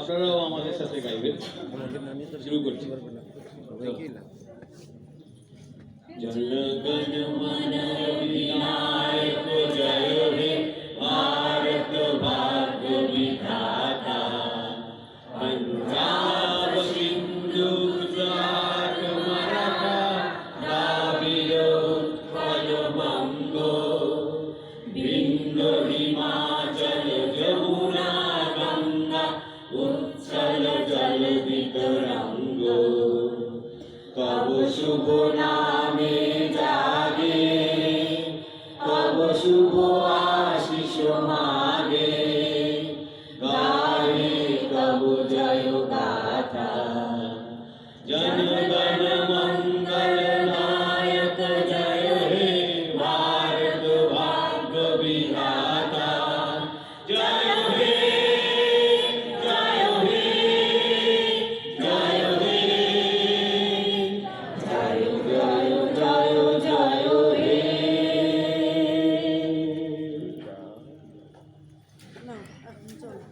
আপনারাও আমাদের সাথে গাইবেন। শুরু করছি। জনগণ মন অধিনায়ক জয় হে ভারত ভাগ্য বিধাতা, पंजाब सिंधु गुजरात मराठा द्राविड़ उत्कल बंग, विंध्य हिमाचल यमुना गंगा उच्छल जलधि तरंग, तब शुभ नामे जागे, तब शुभ आशीष मागे, गाहे तब जय गाथा। जन गण